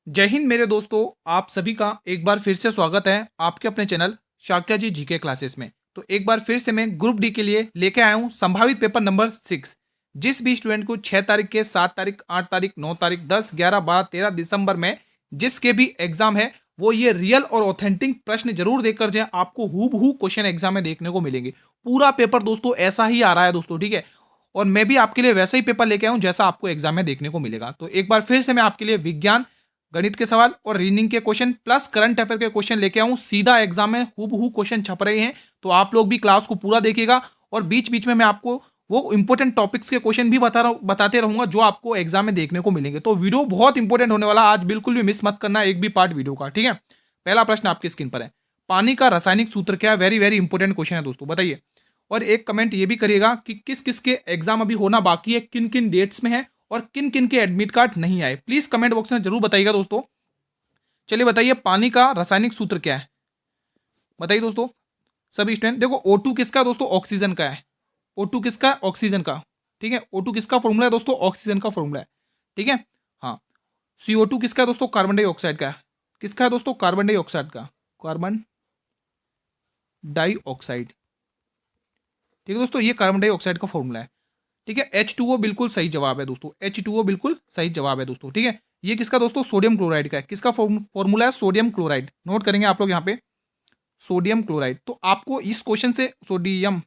जय हिंद मेरे दोस्तों। आप सभी का एक बार फिर से स्वागत है आपके अपने चैनल शाक्या जी जीके क्लासेस में। तो एक बार फिर से मैं ग्रुप डी के लिए लेके आया हूँ संभावित पेपर नंबर 6। जिस भी स्टूडेंट को 6 तारीख के, 7 तारीख, 8 तारीख, 9 तारीख, 10, 11, 12, 13 दिसंबर में जिसके भी एग्जाम है वो ये रियल और ऑथेंटिक प्रश्न जरूर देकर जाए। आपको हूबहू क्वेश्चन एग्जाम में देखने को मिलेंगे। पूरा पेपर दोस्तों ऐसा ही आ रहा है दोस्तों, ठीक है। और मैं भी आपके लिए वैसा ही पेपर लेके आया हूँ जैसा आपको एग्जाम में देखने को मिलेगा। तो एक बार फिर से मैं आपके लिए विज्ञान, गणित के सवाल और रीजनिंग के क्वेश्चन प्लस करंट अफेयर के क्वेश्चन लेके आऊं। सीधा एग्जाम में हूबहू क्वेश्चन छप रहे हैं। तो आप लोग भी क्लास को पूरा देखिएगा और बीच बीच में मैं आपको वो इंपॉर्टेंट टॉपिक्स के क्वेश्चन भी बताते रहूंगा जो आपको एग्जाम में देखने को मिलेंगे। तो वीडियो बहुत इंपॉर्टेंट होने वाला, आज बिल्कुल भी मिस मत करना एक भी पार्ट वीडियो का, ठीक है। पहला प्रश्न आपकी स्क्रीन पर है, पानी का रासायनिक सूत्र क्या है। वेरी वेरी इंपॉर्टेंट क्वेश्चन है दोस्तों, बताइए। और एक कमेंट ये भी करिएगा कि किस किस के एग्जाम अभी होना बाकी है, किन किन डेट्स में है और किन किन के एडमिट कार्ड नहीं आए। प्लीज कमेंट बॉक्स में जरूर बताइएगा दोस्तों। चलिए बताइए, पानी का रासायनिक सूत्र क्या है, बताइए दोस्तों। सभी स्टूडेंट देखो, O2 किसका दोस्तों, ऑक्सीजन का है। O2 किसका, ऑक्सीजन का, ठीक है। O2 किसका फॉर्मूला है दोस्तों, ऑक्सीजन का फॉर्मूला है, ठीक है। हाँ, CO2 किसका है दोस्तों, कार्बन डाइऑक्साइड का है। किसका है दोस्तों, कार्बन डाइऑक्साइड का, कार्बन डाइऑक्साइड, ठीक है दोस्तों। ये कार्बन डाइऑक्साइड का फॉर्मूला है, ठीक है। H2O बिल्कुल सही जवाब है दोस्तों, H2O बिल्कुल सही जवाब है दोस्तों, ठीक है। ये किसका दोस्तों, सोडियम क्लोराइड का है। किसका फॉर्मूला है, सोडियम क्लोराइड। नोट करेंगे आप लोग यहाँ पे, सोडियम क्लोराइड। तो आपको इस क्वेश्चन से सोडियम,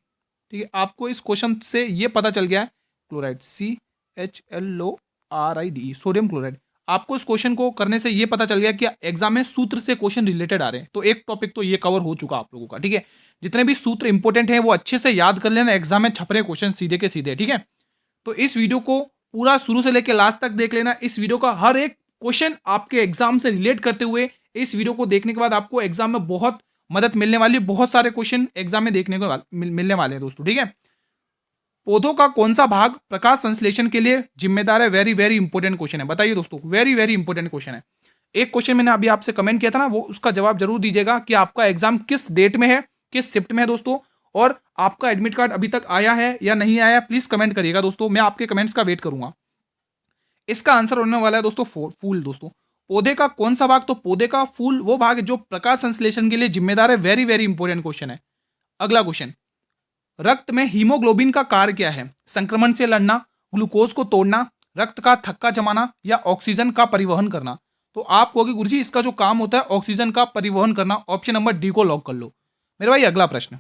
ठीक है, आपको इस क्वेश्चन से ये पता चल गया है क्लोराइड, CHLORIDE, सोडियम क्लोराइड। आपको इस क्वेश्चन को करने से ये पता चल गया कि एग्जाम में सूत्र से क्वेश्चन रिलेटेड आ रहे हैं। तो एक टॉपिक तो ये कवर हो चुका आप लोगों का, ठीक है। जितने भी सूत्र इंपॉर्टेंट हैं वो अच्छे से याद कर लेना, एग्जाम में छप रहे क्वेश्चन सीधे के सीधे, ठीक है। तो इस वीडियो को पूरा शुरू से लेकर लास्ट तक देख लेना। इस वीडियो का हर एक क्वेश्चन आपके एग्जाम से रिलेट करते हुए, इस वीडियो को देखने के बाद आपको एग्जाम में बहुत मदद मिलने वाली, बहुत सारे क्वेश्चन एग्जाम में देखने को मिलने वाले हैं दोस्तों, ठीक है। पौधों का कौन सा भाग प्रकाश संश्लेषण के लिए जिम्मेदार है। वेरी वेरी इंपॉर्टेंट क्वेश्चन है, बताइए दोस्तों। वेरी वेरी इंपॉर्टेंट क्वेश्चन है। एक क्वेश्चन मैंने अभी आपसे कमेंट किया था ना, वो उसका जवाब जरूर दीजिएगा कि आपका एग्जाम किस डेट में है, किस शिफ्ट में है दोस्तों, और आपका एडमिट कार्ड अभी तक आया है या नहीं आया। प्लीज कमेंट करिएगा दोस्तों, मैं आपके कमेंट्स का वेट करूंगा। इसका आंसर होने वाला है दोस्तों फूल दोस्तों। पौधे का कौन सा भाग, तो पौधे का फूल वो भाग है जो प्रकाश संश्लेषण के लिए जिम्मेदार है। वेरी वेरी इंपॉर्टेंट क्वेश्चन है। अगला क्वेश्चन, रक्त में हीमोग्लोबिन का कार्य क्या है। संक्रमण से लड़ना, ग्लूकोज को तोड़ना, रक्त का थक्का जमाना या ऑक्सीजन का परिवहन करना। तो आप कहोगे गुरुजी इसका जो काम होता है ऑक्सीजन का परिवहन करना। ऑप्शन नंबर डी को लॉक कर लो मेरे भाई। अगला प्रश्न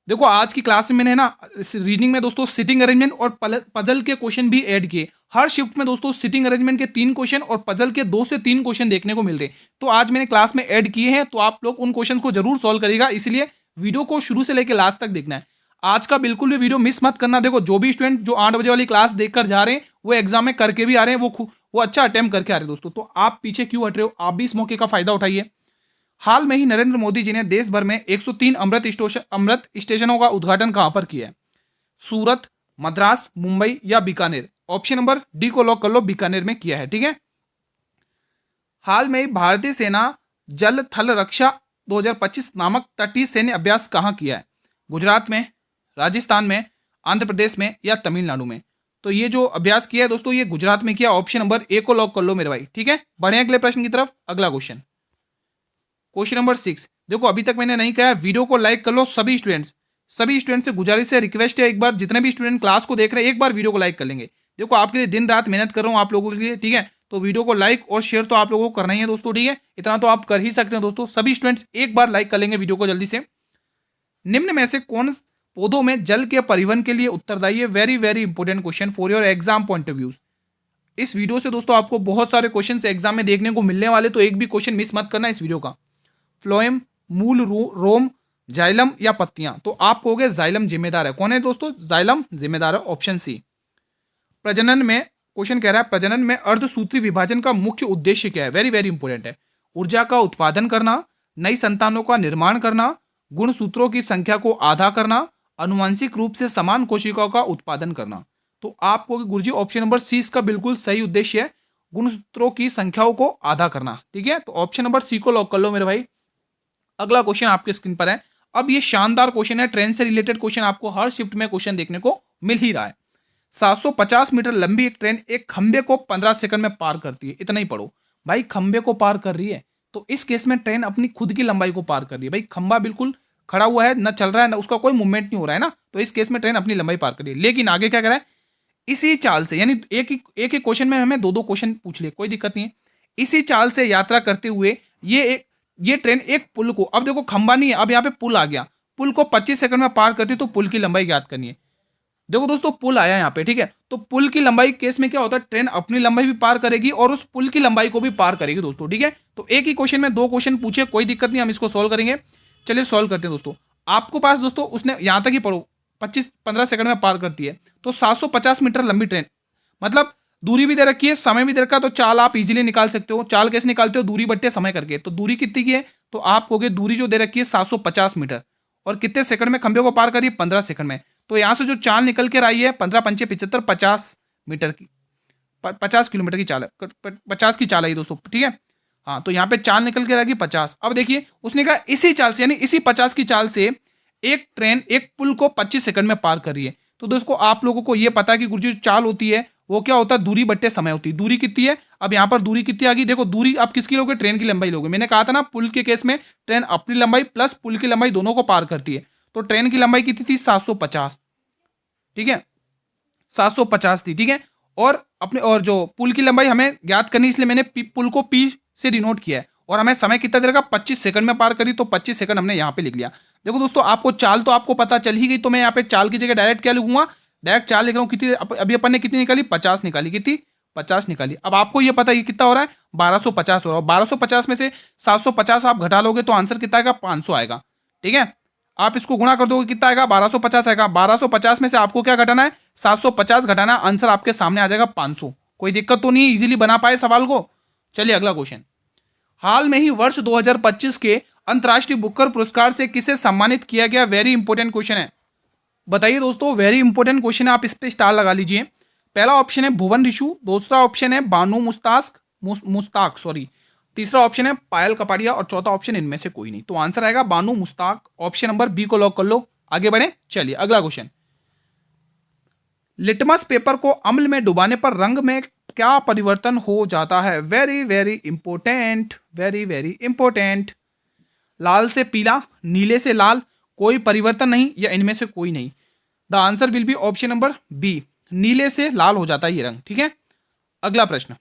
देखो, आज की क्लास में मैंने ना रीजनिंग में दोस्तों सिटिंग अरेंजमेंट और पजल के क्वेश्चन भी ऐड किए। हर शिफ्ट में दोस्तों सिटिंग अरेंजमेंट के 3 क्वेश्चन और पजल के 2 से 3 क्वेश्चन देखने को मिल रहे हैं। तो आज मैंने क्लास में ऐड किए हैं, तो आप लोग उन क्वेश्चन को जरूर सॉल्व करेगा, इसलिए वीडियो को शुरू से लेकर लास्ट तक देखना है। आज का बिल्कुल भी वीडियो मिस मत करना। देखो, जो भी स्टूडेंट जो 8 बजे वाली क्लास देखकर जा रहे हैं वो एग्जाम में करके भी आ रहे हैं, वो अच्छा अटेम्प्ट करके आ रहे हैं दोस्तों। तो आप पीछे क्यों हट रहे हो, आप भी इस मौके का फायदा उठाइए। हाल में ही नरेंद्र मोदी जी ने देश भर में 103 अमृत स्टेशनों का उद्घाटन कहां पर किया है। सूरत, मद्रास, मुंबई या बीकानेर। ऑप्शन नंबर डी को लॉक कर लो, बीकानेर में किया है, ठीक है। हाल में ही भारतीय सेना जल थल रक्षा 2025 नामक तटीय सैन्य अभ्यास कहां किया है। गुजरात में, राजस्थान में, आंध्र प्रदेश में या तमिलनाडु में। तो ये जो अभ्यास किया है दोस्तों ये गुजरात में किया। ऑप्शन नंबर ए को लॉक कर लो मेरे भाई, ठीक है। बढ़े अगले प्रश्न की तरफ। अगला क्वेश्चन, क्वेश्चन नंबर 6। देखो, अभी तक मैंने नहीं कहा, वीडियो को लाइक कर लो सभी स्टूडेंट्स। सभी स्टूडेंट से गुजारिश है, रिक्वेस्ट है, एक बार जितने भी स्टूडेंट क्लास को देख रहे हैं एक बार वीडियो को लाइक कर लेंगे। देखो, आपके लिए दिन रात मेहनत कर रहा हूँ आप लोगों के लिए, ठीक है। तो वीडियो को लाइक और शेयर तो आप लोगों को करना ही है दोस्तों, ठीक है। इतना तो आप कर ही सकते हैं दोस्तों। सभी स्टूडेंट्स एक बार लाइक कर लेंगे वीडियो को जल्दी से। निम्न में से कौन पौधों में जल के परिवहन के लिए उत्तरदायी है। Very very important question for your exam point of view. इस वीडियो से दोस्तों आपको बहुत सारे क्वेश्चन एग्जाम में देखने को मिलने वाले, तो एक भी क्वेश्चन मिस मत करना इस वीडियो का। फ्लोएम, मूल रोम, जाइलम या पत्तियां। तो आप कहोगे जाइलम जिम्मेदार है। कौन है दोस्तों, जाइलम जिम्मेदार है, ऑप्शन सी। प्रजनन में, क्वेश्चन कह रहा है प्रजनन में अर्धसूत्री विभाजन का मुख्य उद्देश्य क्या है। वेरी वेरी इंपॉर्टेंट है। ऊर्जा का उत्पादन करना, नई संतानों का निर्माण करना, गुणसूत्रों की संख्या को आधा करना, अनुवांशिक रूप से समान कोशिकाओं का उत्पादन करना। तो आप कहोगे गुरुजी ऑप्शन नंबर सी इसका बिल्कुल सही उद्देश्य है, गुणसूत्रों की संख्याओं को आधा करना, ठीक है। तो ऑप्शन नंबर सी को लॉक कर लो मेरे भाई। अगला क्वेश्चन आपके स्क्रीन पर है। अब ये शानदार क्वेश्चन है, ट्रेन से रिलेटेड क्वेश्चन आपको हर शिफ्ट में क्वेश्चन देखने को मिल ही रहा है। 750 मीटर लंबी एक ट्रेन एक खंबे को 15 सेकंड में पार करती है, इतना ही पढ़ो। भाई खंबे को पार कर रही है, तो इस केस में ट्रेन अपनी खुद की लंबाई को पार कर रही है। भाई खंबा बिल्कुल खड़ा हुआ है, ना चल रहा है, ना उसका कोई मूवमेंट नहीं हो रहा है ना, तो इस केस में ट्रेन अपनी लंबाई पार कर रही है। लेकिन आगे क्या करा है, इसी चाल से, यानी एक ही क्वेश्चन में हमें दो दो क्वेश्चन पूछ लिए, कोई दिक्कत नहीं है। इसी चाल से यात्रा करते हुए ये ट्रेन एक पुल को, अब देखो खंबा नहीं है, अब यहाँ पे पुल आ गया, पुल को 25 सेकंड में पार करती है, तो पुल की लंबाई ज्ञात करनी है। देखो दोस्तों पुल आया यहाँ पे, ठीक है, तो पुल की लंबाई केस में क्या होता है, ट्रेन अपनी लंबाई भी पार करेगी और उस पुल की लंबाई को भी पार करेगी दोस्तों, ठीक है। तो एक ही क्वेश्चन में दो क्वेश्चन पूछे, कोई दिक्कत नहीं, हम इसको सोल्व करेंगे। चलिए सोल्व करते हैं दोस्तों। आपको पास दोस्तों उसने यहाँ तक ही पढ़ो, 25-15 सेकंड में पार करती है, तो 750 मीटर लंबी ट्रेन, मतलब दूरी भी दे रखी है, समय भी दे रखा है, तो चाल आप इजीली निकाल सकते हो। चाल कैसे निकालते हो, दूरी बट्टे समय करके। तो दूरी कितनी की है, तो आप कहोगे दूरी जो दे रखी है 750 मीटर, और कितने सेकंड में खंबे को पार करिए, 15 सेकंड में। तो यहां से जो चाल निकल के आई है 15 पंचे 75, 50 मीटर की, 50 किलोमीटर की चाल है, 50 की चाल आई दोस्तों, ठीक है। हाँ, तो यहाँ पे चाल निकल के आएगी 50। अब देखिए उसने कहा इसी चाल से, यानी इसी 50 की चाल से एक ट्रेन एक पुल को 25 सेकंड में पार कर रही है। तो दोस्तों आप लोगों को ये पता है कि गुरुजी जो चाल होती है वो क्या होता है, दूरी बट्टे समय होती है। दूरी कितनी है, अब यहाँ पर दूरी कितनी आ गई, देखो दूरी आप किसकी लोगे, ट्रेन की लंबाई लोगे। मैंने कहा था ना पुल के केस में ट्रेन अपनी लंबाई प्लस पुल की लंबाई दोनों को पार करती है। तो ट्रेन की लंबाई कितनी थी, 750, ठीक है, 750 थी, ठीक है। और जो पुल की लंबाई हमें ज्ञात करनी, इसलिए मैंने पुल को पी से डिनोट किया है। और हमें समय कितना दे रखा, 25 सेकंड में पार करी, तो 25 सेकंड हमने यहाँ पे लिख लिया। देखो दोस्तों आपको चाल तो आपको पता चल ही गई, तो मैं यहाँ पे चाल की जगह डायरेक्ट क्या लिखूंगा, डायरेक्ट चाल लिख रहा हूँ। कितनी अभी अपन ने कितनी निकाली, 50 निकाली, कितनी 50 निकाली। अब आपको ये पता है कितना हो रहा है, 1250 हो रहा है। 1250 में से 750 आप घटा लोगे तो आंसर कितना आएगा, 500 आएगा, ठीक है। आप इसको गुणा कर दोगे कितना आएगा, 1250 आएगा। 1250 में से आपको क्या घटाना है, 750 घटाना, आंसर आपके सामने आ जाएगा 500। कोई दिक्कत तो नहीं है, इजीली बना पाए सवाल को। चलिए अगला क्वेश्चन। हाल में ही वर्ष 2025 के अंतर्राष्ट्रीय बुकर पुरस्कार से किसे सम्मानित किया गया, वेरी इंपॉर्टेंट क्वेश्चन है। बताइए दोस्तों, वेरी इंपॉर्टेंट क्वेश्चन है, आप इस पे स्टार लगा लीजिए। पहला ऑप्शन है भुवन ऋषु, दूसरा ऑप्शन है बानू मुस्ताक सॉरी, तीसरा ऑप्शन है पायल कपाड़िया, और चौथा ऑप्शन इनमें से कोई नहीं। तो आंसर आएगा बानू मुस्ताक, ऑप्शन नंबर बी को लॉक कर लो। आगे बढ़े, चलिए अगला क्वेश्चन। लिटमस पेपर को अम्ल में डुबाने पर रंग में क्या परिवर्तन हो जाता है, very very important, very very important. लाल से पीला, नीले से लाल, कोई परिवर्तन नहीं, या इनमें से कोई नहीं। The answer will be option number B, नीले से लाल हो जाता है ये रंग, ठीक है। अगला प्रश्न,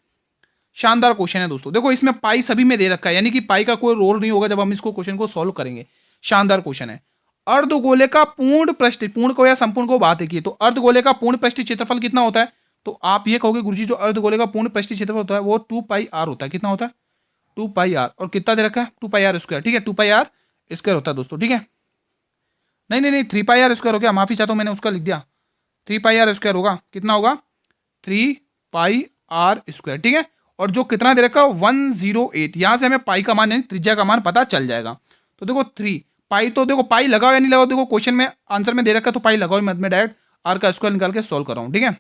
शानदार क्वेश्चन है दोस्तों। देखो इसमें पाई सभी में दे रखा है, यानी कि पाई का कोई रोल नहीं होगा जब हम इसको क्वेश्चन को सॉल्व करेंगे। शानदार क्वेश्चन है। अर्धगोले का पूर्ण पृष्ठ, पूर्ण को या संपूर्ण को बात की, तो अर्धगोले का पूर्ण पृष्ठ क्षेत्रफल कितना होता है, तो आप ये कहोगे गुरुजी जो अर्धगोले का पूर्ण पृष्ठ क्षेत्रफल होता है वो 2πr होता है। कितना होता है, 2πr, और कितना दे रखा है, 2πr स्क्वायर, ठीक है, 2πr स्क्वायर होता है दोस्तों, ठीक है। नहीं नहीं नहीं, 3πr स्क्वायर हो गया, माफी चाहता हूँ मैंने उसका लिख दिया, 3πr स्क्वायर होगा, कितना होगा, 3πr स्क्वायर, ठीक है। और जो कितना दे रखा है 108, यहां से हमें पाई का मान यानी त्रिज्या का मान पता चल जाएगा। तो देखो 3 पाई, तो देखो पाई लगाओ या नहीं लगाओ, देखो क्वेश्चन में आंसर में दे रखा है तो पाई लगाओ, मैं डायरेक्ट आर का स्क्वायर निकाल के सोल्व कर रहा हूँ, ठीक है।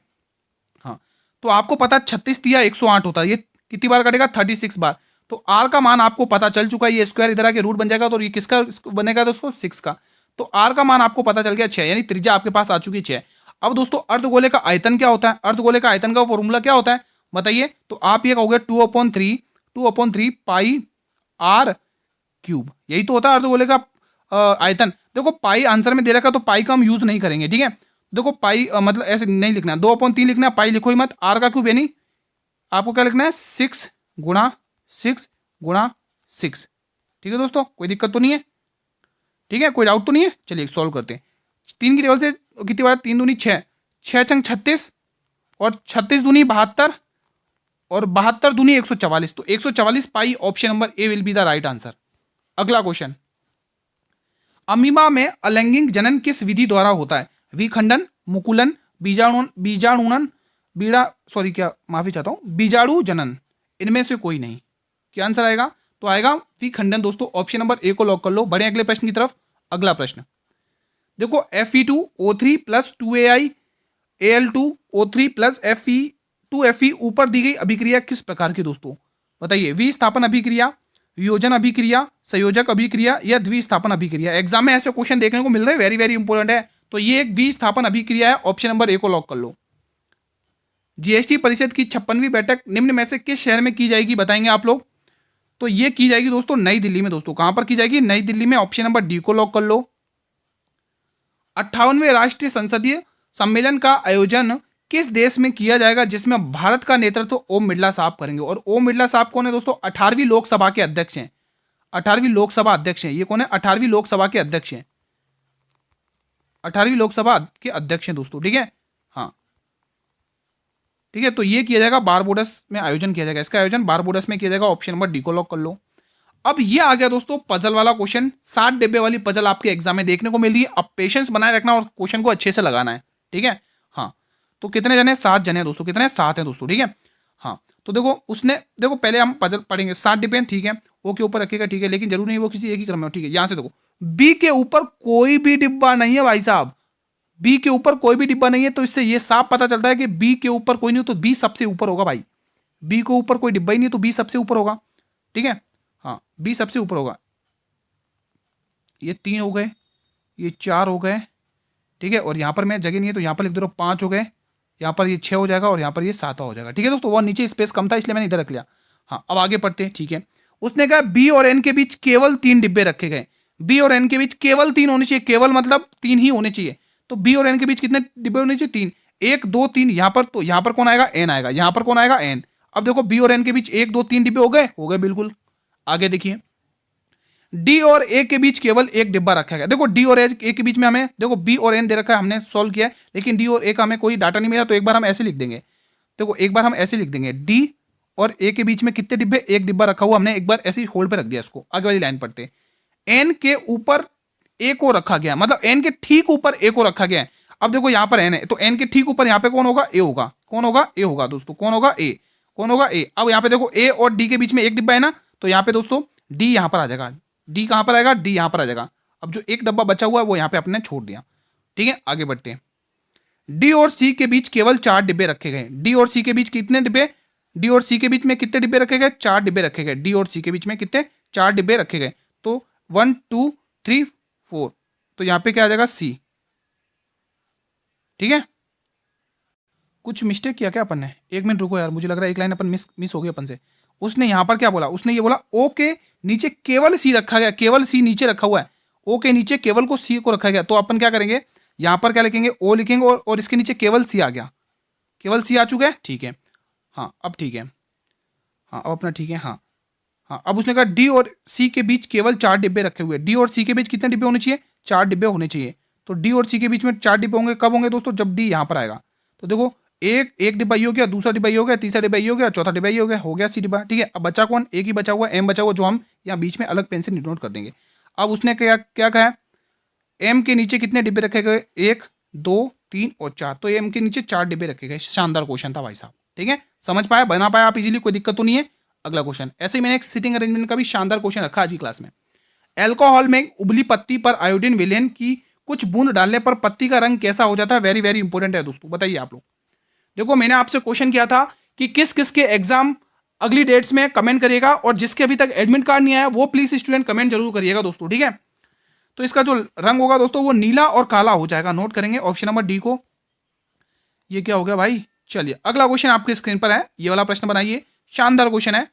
हाँ, तो आपको पता 36 दिया 108 होता है, ये कितनी बार कटेगा, 36 बार। तो आर का मान आपको पता चल चुका है, ये स्क्वायर इधर आके रूट बन जाएगा, तो ये किसका बनेगा दोस्तों, 6 का। तो आर का मान आपको पता चल गया 6, यानी त्रिज्या आपके पास आ चुकी 6। अब दोस्तों अर्धगोले का आयतन क्या होता है, अर्धगोले का आयतन का फॉर्मूला क्या होता है बताइए, तो आप ये कहोगे 2/3 पाई आर क्यूब, यही तो होता है अर्धगोले का आयतन। देखो पाई आंसर में दे रखा, तो पाई का हम यूज नहीं करेंगे, ठीक है। देखो पाई मतलब ऐसे नहीं लिखना, 2/3 लिखना है, पाई लिखो ही मत। आर का क्यूब यानी आपको क्या लिखना है, 6 गुणा 6, ठीक है दोस्तों, कोई दिक्कत तो नहीं है, ठीक है, कोई डाउट तो नहीं है। चलिए सॉल्व करते हैं। 3 की टेबल से कितनी बार, 3 दूनी 6, 6 चंग 36, और 36 दूनी 72, और 72 दूनी 144, तो 144 pi, option number A will be the right answer. अगला क्वेश्चन, अमीबा में अलैंगिक जनन किस विधि द्वारा होता है, विखंडन, मुकुलन, बीजाणुनन, बीजाणु जनन, इनमें से कोई नहीं। क्या आंसर आएगा, तो आएगा विखंडन दोस्तों, ऑप्शन नंबर ए को लॉक कर लो। बढ़े अगले प्रश्न की तरफ। अगला प्रश्न देखो, Fe2O3 plus 2Ai Al2O3 plus Fe2Fe ऊपर दी गई अभिक्रिया किस प्रकार की दोस्तों, बताइए। विस्थापन अभिक्रिया, वियोजन अभिक्रिया, संयोजक अभिक्रिया, या द्विस्थापन अभिक्रिया। एग्जाम में ऐसे क्वेश्चन देखने को मिल रहे हैं, वेरी वेरी इंपॉर्टेंट है। तो ये एक विस्थापन अभिक्रिया है, ऑप्शन नंबर ए को लॉक कर लो। जीएसटी परिषद की 56वीं बैठक निम्न में से किस शहर में की जाएगी, बताएंगे आप लोग। तो ये की जाएगी दोस्तों नई दिल्ली में। दोस्तों कहां पर की जाएगी, नई दिल्ली में। ऑप्शन नंबर डी को लॉक कर लो। 58वें राष्ट्रीय संसदीय सम्मेलन का आयोजन किस देश में किया जाएगा, जिसमें भारत का नेतृत्व ओम बिरला साहब करेंगे। और ओम बिरला साहब कौन है दोस्तों, 18वीं लोकसभा के अध्यक्ष हैं। 18वीं लोकसभा अध्यक्ष हैं ये कौन है, 18वीं लोकसभा के अध्यक्ष हैं। 18वीं लोकसभा के अध्यक्ष हैं दोस्तों, ठीक है। हाँ ठीक है, तो ये किया जाएगा बारबोडस में आयोजन किया जाएगा, इसका आयोजन बारबोडस में किया जाएगा। ऑप्शन नंबर डी को लॉक कर लो। अब ये आ गया दोस्तों पजल वाला क्वेश्चन। 60 डिब्बे वाली पजल आपके एग्जाम में देखने को मिल रही है। अब पेशेंस बनाए रखना और क्वेश्चन को अच्छे से लगाना है, ठीक है। हाँ तो कितने जने, 7 जने दोस्तों, कितने 7 हैं दोस्तों, ठीक है। हाँ तो देखो उसने, देखो पहले हम पजल पढ़ेंगे। 7 डिब्बे, ठीक है, ओ के ऊपर रखेगा, ठीक है, लेकिन जरूर नहीं वो किसी एक ही क्रम में, ठीक है। यहां से देखो बी के ऊपर कोई भी डिब्बा नहीं है भाई साहब, बी के ऊपर कोई भी डिब्बा नहीं है। तो इससे ये साफ पता चलता है कि बी के ऊपर कोई नहीं हो तो बी सबसे ऊपर होगा भाई। बी के ऊपर कोई डिब्बा ही नहीं तो बी सबसे ऊपर होगा, ठीक है। हाँ बी सबसे ऊपर होगा। ये 3 हो गए, ये 4 हो गए, ठीक है। और यहाँ पर मैं जगह नहीं है तो यहाँ पर लिख दे रहा हूँ 5 हो गए, यहाँ पर ये 6 हो जाएगा और यहाँ पर ये 7 हो जाएगा, ठीक है दोस्तों। वो नीचे स्पेस कम था इसलिए मैंने इधर रख लिया। हाँ अब आगे पढ़ते हैं, ठीक है। उसने कहा बी और एन के बीच केवल 3 डिब्बे रखे गए। बी और एन के बीच केवल 3 होने चाहिए, केवल मतलब 3 ही होने चाहिए। तो बी और एन के बीच कितने डिब्बे होने चाहिए, 3। 1 2 3 यहाँ पर, तो यहाँ पर कौन आएगा, एन आएगा। यहाँ पर कौन आएगा, एन। अब देखो बी और एन के बीच 1 2 3 डिब्बे हो गए, हो गए बिल्कुल। आगे देखिए डी और ए के बीच केवल एक डिब्बा रखा गया। देखो डी और ए के बीच में हमें, देखो बी और एन दे रखा है, हमने सॉल्व किया है, लेकिन डी और ए का हमें कोई डाटा नहीं मिला। तो एक बार हम ऐसे लिख देंगे, देखो एक बार हम ऐसे लिख देंगे, डी और ए के बीच में कितने डिब्बे, एक डिब्बा रखा हुआ, हमने एक बार ऐसे ही होल्ड पे रख दिया इसको। आगे वाली लाइन पढ़ते, एन के ऊपर ए को रखा गया, मतलब एन के ठीक ऊपर ए को रखा गया है। अब देखो यहाँ पर एन है तो एन के ठीक ऊपर यहाँ पे कौन होगा, ए होगा। कौन होगा, ए होगा दोस्तों। कौन होगा, ए। कौन होगा, ए। अब यहाँ पे देखो ए और डी के बीच में एक डिब्बा है ना, तो यहाँ पे दोस्तों डी यहाँ पर आ जाएगा। डी कहाँ पर आएगा, डी यहाँ पर आ जाएगा। अब जो एक डब्बा बचा हुआ है वो यहाँ पे अपने छोड़ दिया, ठीक है। आगे बढ़ते हैं। डी और सी के बीच केवल 4 डिब्बे रखे गए। डी और सी के बीच कितने डिब्बे, डी और सी के बीच में कितने डिब्बे रखे गए, 4 डिब्बे रखे गए। डी और सी के बीच में कितने, 4 डिब्बे रखे गए। तो 1 2 3 4, तो यहाँ पे क्या आ जाएगा, सी, ठीक है। कुछ मिस्टेक किया क्या अपन ने, 1 मिनट रुको यार, मुझे लग रहा है एक लाइन अपन मिस हो गई अपन से। उसने यहाँ पर क्या बोला, उसने ये बोला ओ के नीचे केवल सी रखा गया, केवल सी नीचे रखा हुआ है। ओ के नीचे केवल को सी को रखा गया। तो अपन क्या करेंगे, यहाँ पर क्या लिखेंगे, ओ लिखेंगे और इसके नीचे केवल सी आ गया, केवल सी आ चुका है, ठीक है। हाँ अब ठीक है, हाँ अब अपना ठीक है। हाँ हाँ अब उसने कहा डी और सी के बीच केवल 4 डिब्बे रखे हुए। डी और सी के बीच कितने डिब्बे होने चाहिए, 4 डिब्बे होने चाहिए। तो डी और सी के बीच में 4 डिब्बे होंगे, कब होंगे दोस्तों, जब डी यहाँ पर आएगा। तो देखो एक डिब्बा ये हो गया, दूसरा डिब्बा ये हो गया, तीसरा डिब्बा ये हो गया, चौथा डिब्बा ये हो गया सी डिब्बा, ठीक है। अब बचा कौन, एक ही बचा हुआ, एम बचा हुआ, जो हम यहाँ बीच में अलग पेन से नोट कर देंगे। अब उसने क्या क्या कहा, एम के नीचे कितने डिब्बे रखे गए, 1 2 3 और 4। तो एम के नीचे 4 डिब्बे रखे गए। शानदार क्वेश्चन था भाई साहब, ठीक है। समझ पाया, बना पाया आप इजीली, कोई दिक्कत तो नहीं है। अगला क्वेश्चन, ऐसे ही मैंने एक सिटिंग अरेंजमेंट का भी शानदार क्वेश्चन रखा आज की क्लास में। एल्कोहल में उबली पत्ती पर आयोडीन विलेन की कुछ बूंद डालने पर पत्ती का रंग कैसा हो जाता है। वेरी वेरी इंपॉर्टेंट है दोस्तों, बताइए आप लोग। देखो मैंने आपसे क्वेश्चन किया था कि किस किस के एग्जाम अगली डेट्स में कमेंट करिएगा, और जिसके अभी तक एडमिट कार्ड नहीं आया वो प्लीज स्टूडेंट कमेंट जरूर करिएगा दोस्तों, ठीक है। तो इसका जो रंग होगा दोस्तों वो नीला और काला हो जाएगा, नोट करेंगे ऑप्शन नंबर डी को। ये क्या हो गया भाई, चलिए अगला क्वेश्चन आपके स्क्रीन पर है, ये वाला प्रश्न बनाइए, शानदार क्वेश्चन है।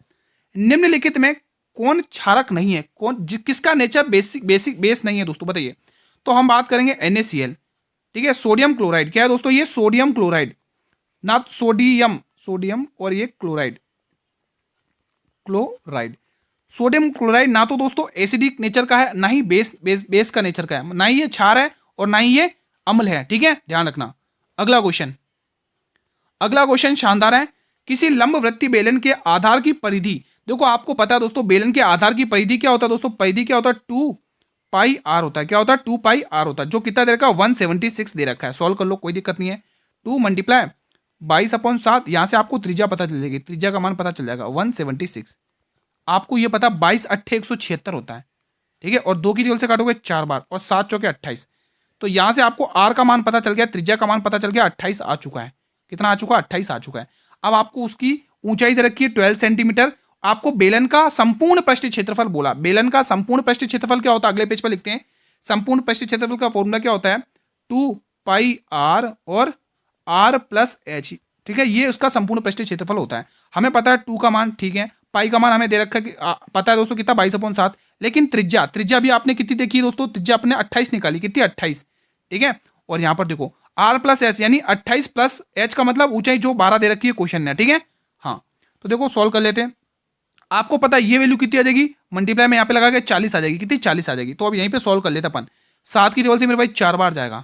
निम्नलिखित में कौन क्षारक नहीं है, किसका नेचर बेस नहीं है दोस्तों, बताइए। तो हम बात करेंगे NaCl, ठीक है। सोडियम क्लोराइड क्या है दोस्तों, ये सोडियम क्लोराइड, ना सोडियम और ये क्लोराइड, सोडियम क्लोराइड ना तो दोस्तों एसिडिक नेचर का है, ना ही बेस का नेचर का है, ना ही ये क्षार है और ना ही ये अम्ल है, ठीक है, ध्यान रखना। अगला क्वेश्चन शानदार है। किसी लंबवृत्तीय बेलन के आधार की परिधि, देखो आपको पता है दोस्तों बेलन के आधार की परिधि क्या होता है दोस्तों, परिधि क्या होता है, 2 पाई आर होता है। क्या होता है, 2 पाई आर होता है, जो कितना दे रखा है, 176 दे रखा है। सॉल्व कर लो, कोई दिक्कत नहीं है। 2 मल्टीप्लाई 22/7, यहां से आपको त्रिज्या पता चल जाएगी, त्रिज्या का मान पता चल जाएगा 176। आपको ये पता 22 8 176 होता है, ठीक है। और 2 की जगह से काटोगे 4 बार, और 7 चौके 28। तो यहां से आपको आर का मान पता चल गया, त्रिज्या का मान पता चल गया, 28 आ चुका है। कितना आ चुका है, 28 आ चुका है। अब आपको उसकी ऊंचाई दे रखी है 12 सेंटीमीटर। आपको बेलन का संपूर्ण पृष्ठीय क्षेत्रफल बोला। बेलन का संपूर्ण पृष्ठीय क्षेत्रफल क्या होता है, अगले पेज पर लिखते हैं। संपूर्ण पृष्ठीय क्षेत्रफल का फॉर्मूला क्या होता है, 2 पाई आर और आर प्लस एच, ठीक है, ये उसका संपूर्ण पृष्ठीय क्षेत्रफल होता है। हमें पता है 2 का मान, ठीक है, पाई का मान हमें दे रखा है कि पता है दोस्तों कितना 22/7। लेकिन त्रिज्या भी आपने कितनी देखी है दोस्तों, त्रिज्या आपने 28 निकाली, कितनी 28, ठीक है। और यहाँ पर देखो r प्लस एस यानी 28 प्लस h का मतलब ऊंचाई जो 12 दे रखी है क्वेश्चन में, ठीक है। हाँ तो देखो सॉल्व कर लेते हैं। आपको पता है ये वैल्यू कितनी आ जाएगी, मल्टीप्लाई में यहाँ पे लगा के 40 आ जाएगी, कितनी 40 आ जाएगी। तो अब यहीं पे सॉल्व कर लेते अपन। 7 की टेबल से मेरे भाई 4 बार जाएगा,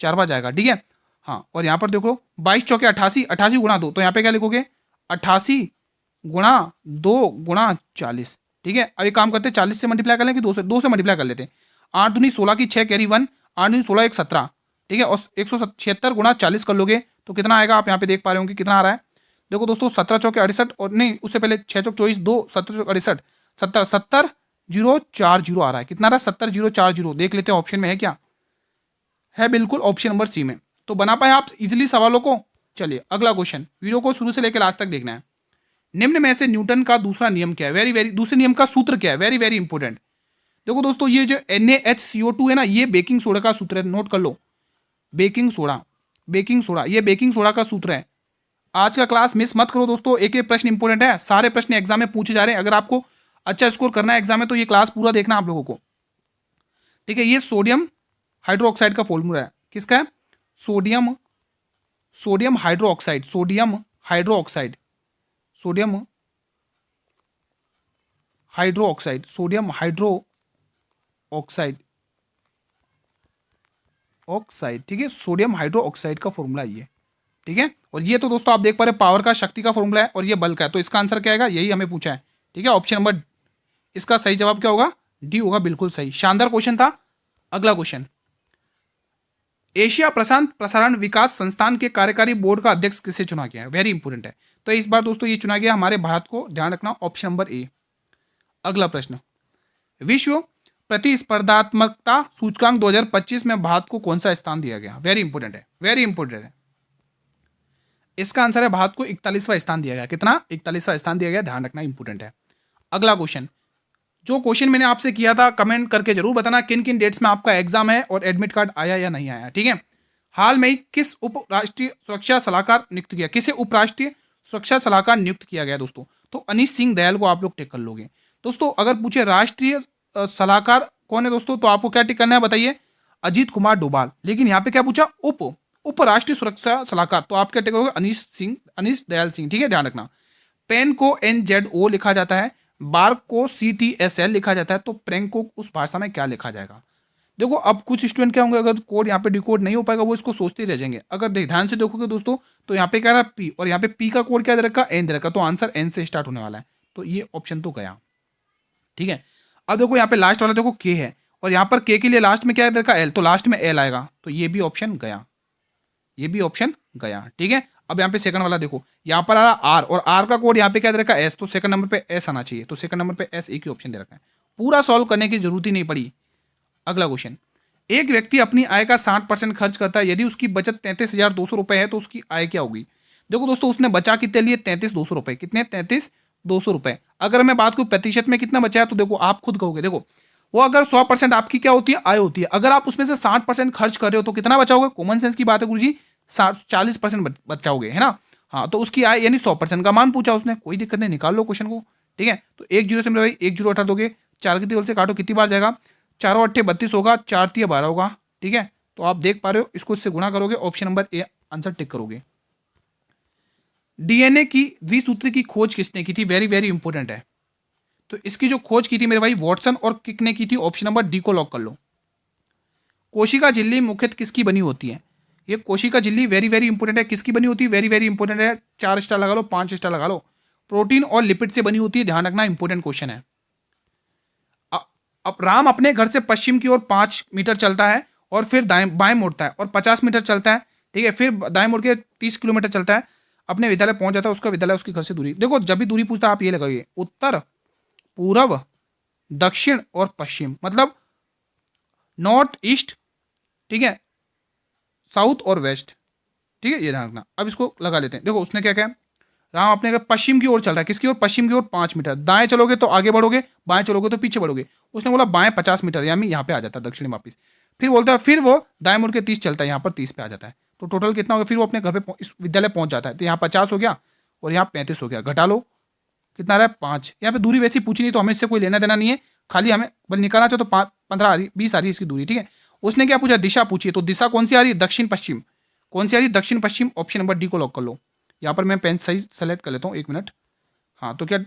4 बार जाएगा, ठीक है। हाँ और यहाँ पर देखो 22 चौके 88, 88 गुणा 2, तो यहाँ पे क्या लिखोगे 88 गुणा 2 गुणा 40, ठीक है। अब एक काम करते हैं 40 से मल्टीप्लाई कर लें कि 2 से मल्टीप्लाई कर लेते हैं। 8 दूनी 16 की 6 कैरी 1, 8 दूनी 16 1 17, ठीक है। और 176 गुणा 40 कर लोगे तो कितना आएगा, आप यहाँ पे देख पा रहे होंगे कितना आ रहा है। देखो दोस्तों 17 चौके 68 और नहीं उससे पहले 6 चौक 24, 2 17 चौक 68, 70 आ रहा है। कितना आ रहा है 70 देख लेते हैं ऑप्शन में है क्या, है बिल्कुल ऑप्शन नंबर सी में। तो बना पाए आप इजिली सवालों को। चलिए अगला क्वेश्चन, वीडियो को शुरू से लेकर लास्ट तक देखना है। निम्न में से न्यूटन का दूसरा नियम क्या है, दूसरे नियम का सूत्र क्या है, वेरी इंपोर्टेंट। देखो दोस्तों ये जो NaHCO2 है ना, ये बेकिंग सोडा का सूत्र है, नोट कर लो। बेकिंग सोडा ये बेकिंग सोडा का सूत्र है। आज का क्लास मिस मत करो दोस्तों, एक एक प्रश्न इंपोर्टेंट है, सारे प्रश्न एग्जाम में पूछे जा रहे हैं। अगर आपको अच्छा स्कोर करना है एग्जाम में तो ये क्लास पूरा देखना आप लोगों को, ठीक है। ये सोडियम हाइड्रोक्साइड का फॉर्मूला है, किसका है, सोडियम हाइड्रोक्साइड, सोडियम हाइड्रोक्साइड ठीक है, सोडियम हाइड्रोक्साइड का फॉर्मूला ये, ठीक है। और ये तो दोस्तों आप देख पा रहे पावर का, शक्ति का फॉर्मूला है, और ये बल का है। तो इसका आंसर क्या आएगा, यही हमें पूछा है, ठीक है। ऑप्शन नंबर, इसका सही जवाब क्या होगा, डी होगा, बिल्कुल सही। शानदार क्वेश्चन था। अगला क्वेश्चन, एशिया प्रशांत प्रसारण विकास संस्थान के कार्यकारी बोर्ड का अध्यक्ष किसे चुना गया है, वेरी इंपोर्टेंट है। तो इस बार दोस्तों ये चुना गया हमारे भारत को, ध्यान रखना, ऑप्शन नंबर ए। अगला प्रश्न, विश्व प्रतिस्पर्धात्मकता सूचकांक 2025 में भारत को कौन सा स्थान दिया गया, वेरी इंपोर्टेंट है। इसका आंसर है भारत को 41वां स्थान दिया गया। कितना, 41वां स्थान दिया गया, ध्यान रखना, इंपोर्टेंट है। अगला क्वेश्चन, जो क्वेश्चन मैंने आपसे किया था कमेंट करके जरूर बताना किन किन डेट्स में आपका एग्जाम है और एडमिट कार्ड आया या नहीं आया, ठीक है। हाल में ही किस उपराष्ट्रीय सुरक्षा सलाहकार नियुक्त किया, किसे उपराष्ट्रीय सुरक्षा सलाहकार नियुक्त किया गया दोस्तों, तो अनीश सिंह दयाल को आप लोग टिक कर लोगे दोस्तों। अगर पूछे राष्ट्रीय सलाहकार कौन है दोस्तों, तो आपको क्या टिक करना है बताइए, अजीत कुमार डोभाल। लेकिन यहाँ पे क्या पूछा, उपराष्ट्रीय सुरक्षा सलाहकार, तो आप क्या टिक करोगे, अनीश दयाल सिंह, ठीक है, ध्यान रखना। पेन को NZO लिखा जाता है, बार को CTSL लिखा जाता है, तो प्रैंक को उस भाषा में क्या लिखा जाएगा। देखो अब कुछ स्टूडेंट क्या होंगे, अगर कोड यहाँ पे डिकोड नहीं हो पाएगा वो इसको सोचते रह जाएंगे। अगर ध्यान से देखोगे दोस्तों तो यहाँ पे क्या रहा P, और यहाँ पे P का कोड क्या दे रखा, N दे रखा, तो आंसर N से स्टार्ट होने वाला है। तो ये ऑप्शन तो गया, ठीक है। अब देखो यहाँ पे लास्ट वाला देखो K है, और यहाँ पर K के लिए लास्ट में क्या दे रखा, L, तो लास्ट में L आएगा, तो ये भी ऑप्शन गया, ठीक है। अब यहाँ पे सेकंड वाला देखो, यहाँ पर आ रहा R, और R का कोड यहाँ पे क्या दे रखा है S, तो सेकंड नंबर पे S आना चाहिए, तो सेकंड नंबर पे S, एक ही ऑप्शन दे रखा है। पूरा सॉल्व करने की जरूरत ही नहीं पड़ी। अगला क्वेश्चन, एक व्यक्ति अपनी आय का 60% खर्च करता है, यदि उसकी बचत 33,200 रुपए है तो उसकी आय क्या होगी। देखो दोस्तों उसने बचा कितने लिए, 33,200 रुपए, कितने, 33,200 रुपए। अगर मैं बात करूं प्रतिशत में कितना बचा है, तो देखो आप खुद कहोगे, देखो वो अगर 100% आपकी क्या होती है, आय होती है, अगर आप उसमें से 60% खर्च कर रहे हो तो कितना बचाओगे, कॉमन सेंस की बात है गुरुजी, 40% बचाओगे, है ना। हाँ तो उसकी आय यानी 100% का मान पूछा उसने, कोई दिक्कत नहीं, निकाल लो क्वेश्चन को, ठीक है। तो 1 जीरो से मेरे भाई 1 जीरो हटा दोगे, 4 की टेबल से काटो, कितनी बार जाएगा, 4 अट्ठे 32 होगा, 4 तिया 12 होगा, ठीक है। तो आप देख पा रहे हो, इसको इससे गुणा करोगे, option number A answer tick करोगे। DNA की द्विसूत्री की खोज किसने की थी, वेरी इंपोर्टेंट है। तो इसकी जो खोज की थी मेरे भाई वॉटसन और किक ने की थी, ऑप्शन नंबर डी को लॉक कर लो। कोशिका झिल्ली मुख्यतः किसकी बनी होती है, ये कोशिका झिल्ली वेरी इंपोर्टेंट है, किसकी बनी होती है, वेरी इंपोर्टेंट है, 4 स्टार लगा लो, 5 स्टार लगा लो। प्रोटीन और लिपिड से बनी होती है, ध्यान रखना, इंपोर्टेंट क्वेश्चन है। अब राम अपने घर से पश्चिम की ओर 5 मीटर चलता है और फिर बाएं मुड़ता है और 50 मीटर चलता है, ठीक है, फिर दाएं मुड़ के 30 किलोमीटर चलता है, अपने विद्यालय पहुंच जाता है। उसका विद्यालय उसके घर से दूरी, देखो जब भी दूरी पूछता है आप ये लगाइए, उत्तर, पूर्व, दक्षिण और पश्चिम, मतलब नॉर्थ ईस्ट, ठीक है, साउथ और वेस्ट, ठीक है, ये ध्यान रखना। अब इसको लगा लेते हैं, देखो उसने क्या कहा, राम अपने पश्चिम की ओर चल रहा है, किसकी ओर, पश्चिम की ओर 5 मीटर, दाएं चलोगे तो आगे बढ़ोगे, बाएं चलोगे तो पीछे बढ़ोगे। उसने बोला बाएं 50 मीटर, यानी यहाँ पे आ जाता है दक्षिण वापिस। फिर बोलता है, फिर वो दाएं मुड़ के 30 चलता है, यहाँ पर 30 पे आ जाता है। तो टोटल कितना होगा, फिर वो अपने घर पे इस विद्यालय पहुंच जाता है। तो यहाँ 50 हो गया और यहाँ 35 हो गया, घटा लो कितना रहा है 5। यहाँ पे दूरी वैसी पूछी नहीं तो हमें इससे कोई लेना देना नहीं है, खाली हमें बल निकालना चाहिए। तो 15 आ रही, 20 आ रही है इसकी दूरी, ठीक है। उसने क्या पूछा, दिशा पूछी है, तो दिशा कौन सी आ रही है, दक्षिण पश्चिम। कौन सी आ रही है, दक्षिण पश्चिम। ऑप्शन नंबर डी को लॉक कर लो। यहाँ पर मैं पेन सही सेलेक्ट कर लेता हूँ, 1 मिनट। हाँ तो क्या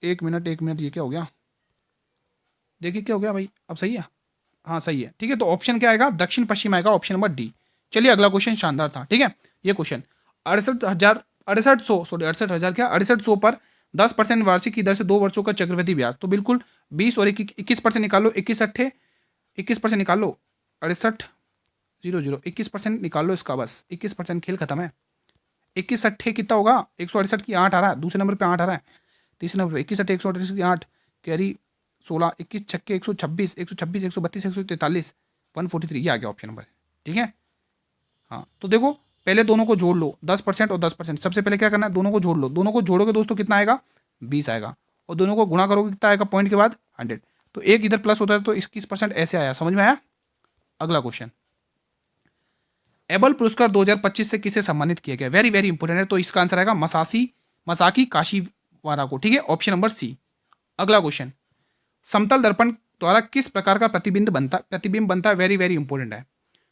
1 मिनट ये क्या हो गया, देखिए क्या हो गया भाई, अब सही है। हाँ सही है, ठीक है। तो ऑप्शन क्या आएगा, दक्षिण पश्चिम आएगा, ऑप्शन नंबर डी। चलिए अगला क्वेश्चन शानदार था, ठीक है। ये क्वेश्चन 68,000 क्या 6800 पर 10% वार्षिक की दर से 2 वर्षों का चक्रवृद्धि ब्याज। तो बिल्कुल 20 और 21% निकालो, 21% निकाल लो, 68,000 21% निकाल लो इसका, बस 21% खेल खत्म है। 21 कितना होगा, 168 की 8 आ रहा है, दूसरे नंबर पे 8 आ रहा है, तीसरे नंबर पे 21 138 की 8 कैरी 16, 21 छक्के 126, 126 132 143 143, ये आ गया ऑप्शन नंबर, ठीक है। हाँ तो देखो पहले दोनों को जोड़ लो, 10% और 10%। सबसे पहले क्या करना है, दोनों को जोड़ लो, दोनों को जोड़ोगे दोस्तों कितना आएगा, 20 आएगा, और दोनों को गुणा करोगे कितना आएगा, पॉइंट के बाद 100। तो एक इधर प्लस होता है तो 21% ऐसे आया, समझ में आया। अगला क्वेश्चन, एबल पुरस्कार 2025 से किसे सम्मानित किया गया, वेरी वेरी इंपोर्टेंट है। तो इसका आंसर आएगा मसाकी काशीवारा को, ठीक है, ऑप्शन नंबर सी। अगला क्वेश्चन, समतल दर्पण द्वारा किस प्रकार का प्रतिबिंब बनता है, वेरी वेरी इंपोर्टेंट है।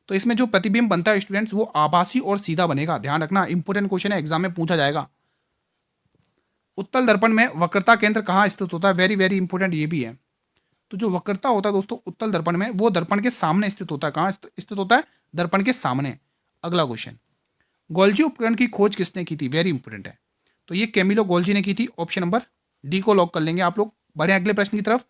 तो इसमें जो प्रतिबिंब बनता है स्टूडेंट्स, वो आभासी और सीधा बनेगा, ध्यान रखना, इंपोर्टेंट क्वेश्चन है, एग्जाम में पूछा जाएगा। उत्तल दर्पण में वक्रता केंद्र कहाँ स्थित होता है, वेरी वेरी इंपोर्टेंट ये भी है। तो जो वक्रता होता है दोस्तों उत्तल दर्पण में, वो दर्पण के सामने स्थित होता है। कहाँ स्थित होता है, दर्पण के सामने। अगला क्वेश्चन, गोल्जी उपकरण की खोज किसने की थी, वेरी इंपोर्टेंट है। तो ये कैमिलो गोल्जी ने की थी, ऑप्शन नंबर डी को लॉक कर लेंगे आप लोग। बढ़े अगले प्रश्न की तरफ,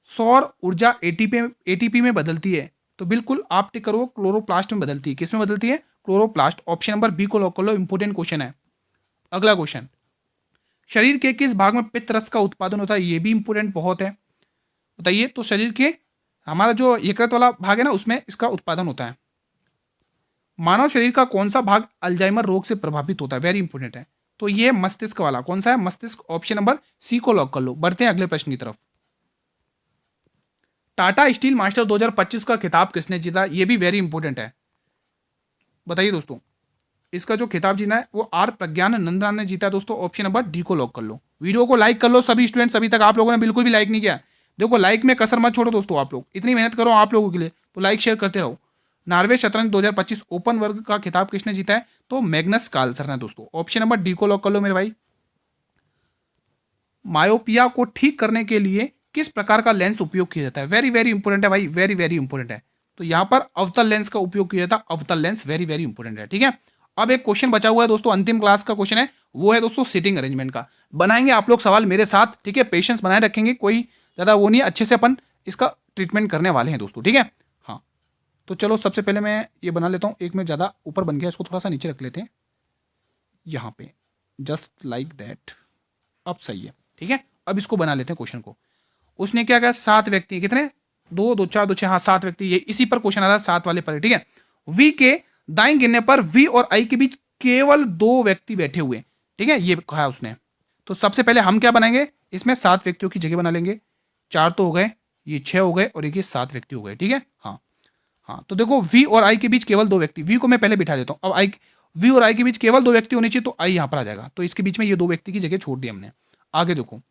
सौर ऊर्जा एटीपी में बदलती है, तो बिल्कुल आप टिक करो, क्लोरोप्लास्ट में बदलती है। किस में बदलती है, क्लोरोप्लास्ट, ऑप्शन नंबर बी को लॉक कर लो, इंपोर्टेंट क्वेश्चन है। अगला क्वेश्चन, शरीर के किस भाग में पित्त रस का उत्पादन होता है, ये भी इंपोर्टेंट बहुत है, बताइए। तो शरीर के हमारा जो यकृत वाला भाग है ना, उसमें इसका उत्पादन होता है। मानव शरीर का कौन सा भाग अल्जाइमर रोग से प्रभावित होता है, वेरी इंपोर्टेंट है। तो ये मस्तिष्क वाला, कौन सा है, मस्तिष्क, ऑप्शन नंबर सी को लॉक कर लो। बढ़ते हैं अगले प्रश्न की तरफ, टाटा स्टील मास्टर 2025 का खिताब किसने जीता, ये भी वेरी इंपोर्टेंट है, बताइए दोस्तों। इसका जो खिताब जीता है वो आर प्रज्ञान नंदन ने जीता है दोस्तों, ऑप्शन नंबर डी को लॉक कर लो। वीडियो को लाइक कर लो सभी स्टूडेंट्स, अभी तक आप लोगों ने बिल्कुल भी लाइक नहीं किया। देखो लाइक में कसर मत छोड़ो दोस्तों, आप लोग इतनी मेहनत करो आप लोगों के लिए, तो लाइक शेयर करते रहो। नॉर्वे शतरंज 2025 ओपन वर्ग का खिताब किसने जीता है, तो मैग्नस कार्लसन ने दोस्तों, ऑप्शन नंबर डी को लॉक कर लो मेरे भाई। मायोपिया को ठीक करने के लिए किस प्रकार का लेंस उपयोग किया जाता है, वेरी वेरी इंपोर्टेंट है भाई, वेरी वेरी इंपोर्टेंट है। तो यहां पर अवतल लेंस का उपयोग किया जाता है, अवतल लेंस, वेरी वेरी इंपोर्टेंट है, ठीक है। अब एक क्वेश्चन बचा हुआ है दोस्तों, अंतिम क्लास का क्वेश्चन है, वो है दोस्तों सिटिंग अरेंजमेंट का। बनाएंगे आप लोग सवाल मेरे साथ, ठीक है, पेशेंस बनाए रखेंगे, कोई ज्यादा वो नहीं है, अच्छे से अपन इसका ट्रीटमेंट करने वाले हैं दोस्तों, ठीक है। हाँ तो चलो सबसे पहले मैं ये बना लेता हूँ, एक में ज़्यादा ऊपर बन गया, इसको थोड़ा सा नीचे रख लेते हैं यहाँ पे, जस्ट लाइक दैट, अब सही है, ठीक है। अब इसको बना लेते हैं क्वेश्चन को। उसने क्या कहा, 7 व्यक्ति, कितने, 2 2 4 2 6, हाँ 7 व्यक्ति, ये इसी पर क्वेश्चन आ रहा है, 7 वाले पर, ठीक है। वी के दाएं गिनने पर वी और आई के बीच केवल 2 व्यक्ति बैठे हुए, ठीक है, ये कहा उसने। तो सबसे पहले हम क्या बनाएंगे, इसमें 7 व्यक्तियों की जगह बना लेंगे, 4 तो हो गए, ये 6 हो गए, और ये 7 व्यक्ति हो गए, ठीक है। हाँ हाँ तो देखो वी और आई के बीच केवल 2 व्यक्ति, वी को मैं पहले बिठा देता हूँ। अब आई, वी और आई के बीच केवल 2 व्यक्ति होने चाहिए, तो आई यहां पर आ जाएगा, तो इसके बीच में ये 2 व्यक्ति की जगह छोड़ दी हमने। आगे देखो,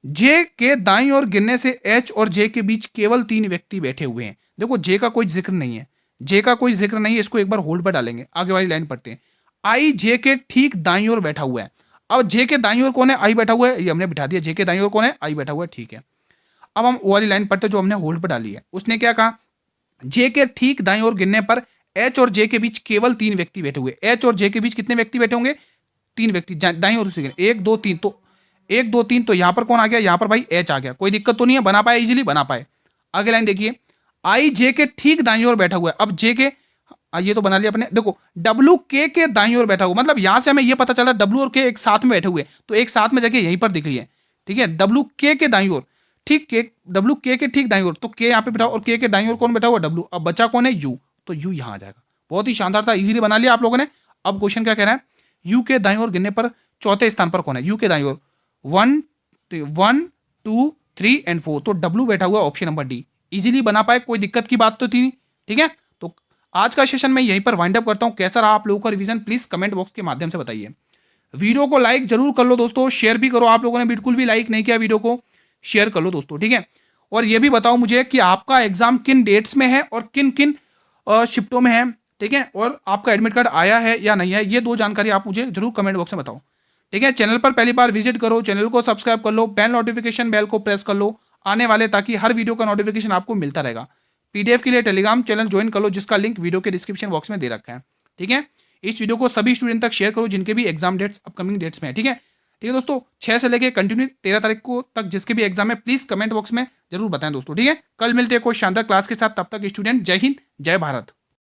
जे के दाईं ओर गिनने से एच और जे के बीच केवल 3 व्यक्ति बैठे हुए हैं। देखो जे का कोई जिक्र नहीं है, जे का कोई जिक्र नहीं है, इसको एक बार होल्ड पर डालेंगे, आगे वाली लाइन पढ़ते हैं। आई जे के ठीक दाईं ओर बैठा हुआ है। अब जे के दाईं ओर कौन है, आई बैठा हुआ है, ये हमने बिठा दिया, जे के दाईं ओर कौन है, आई बैठा हुआ है, ठीक है। अब हम वो वाली लाइन पढ़ते जो हमने होल्ड पर डाली है। उसने क्या कहा, जे के ठीक दाईं ओर गिनने पर एच और जे के बीच केवल 3 व्यक्ति बैठे हुए। एच और जे के बीच कितने व्यक्ति बैठे होंगे, 3 व्यक्ति दाईं ओर से, 1 2 3, तो 1 2 3, तो यहां पर कौन आ गया, यहां पर भाई एच आ गया, कोई दिक्कत तो नहीं है, बना पाए, इजीली बना पाए। आगे लाइन देखिए, आई जे के ठीक दाईं ओर बैठा हुआ है। अब जे के, ये तो बना लिया अपने, देखो डब्ल्यू के दाईं ओर बैठा हुआ, मतलब यहां से हमें ये पता चला डब्ल्यू और के एक साथ में बैठे हुए, तो एक साथ में जगह यहीं पर दिख रही है, ठीक है। डब्ल्यू के दाईं ओर, ठीक, के डब्ल्यू के ठीक दाईं ओर, तो के यहाँ पे बैठा और के दाईं ओर कौन बैठा हुआ, डब्ल्यू। अब बचा कौन है, यू, तो यू यहाँ आ जाएगा। बहुत ही शानदार था, इजीली बना लिया आप लोगों ने। अब क्वेश्चन क्या कह रहा है, यू के दाईं ओर गिनने पर चौथे स्थान पर कौन है, यू के दाईं ओर 1 2 3 और 4, तो डब्ल्यू बैठा हुआ ऑप्शन नंबर डी, इजीली बना पाए, कोई दिक्कत की बात तो थी नहीं, ठीक है। तो आज का सेशन मैं यहीं पर वाइंड अप करता हूँ। कैसा रहा आप लोगों का रिवीजन, प्लीज कमेंट बॉक्स के माध्यम से बताइए। वीडियो को लाइक जरूर कर लो दोस्तों, शेयर भी करो। आप लोगों ने बिल्कुल भी लाइक नहीं किया वीडियो को, शेयर कर लो दोस्तों, ठीक है। और ये भी बताओ मुझे कि आपका एग्जाम किन डेट्स में है और किन किन शिफ्टों में है, ठीक है। और आपका एडमिट कार्ड आया है या नहीं है, ये 2 जानकारी आप मुझे जरूर कमेंट बॉक्स में बताओ, ठीक है। चैनल पर पहली बार विजिट करो, चैनल को सब्सक्राइब कर लो, बेल नोटिफिकेशन बेल को प्रेस कर लो आने वाले, ताकि हर वीडियो का नोटिफिकेशन आपको मिलता रहेगा। पीडीएफ के लिए टेलीग्राम चैनल ज्वाइन कर लो, जिसका लिंक वीडियो के डिस्क्रिप्शन बॉक्स में दे रखा है, ठीक है। इस वीडियो को सभी स्टूडेंट तक शेयर करो जिनके भी एग्जाम डेट्स अपकमिंग डेट्स में है, ठीक है। ठीक है दोस्तों, 6 से लेकर कंटिन्यू 13 तारीख को तक जिसके भी एग्जाम है, प्लीज कमेंट बॉक्स में जरूर बताएं दोस्तों, ठीक है। कल मिलते हैं कोई शानदार क्लास के साथ, तब तक स्टूडेंट जय हिंद जय भारत।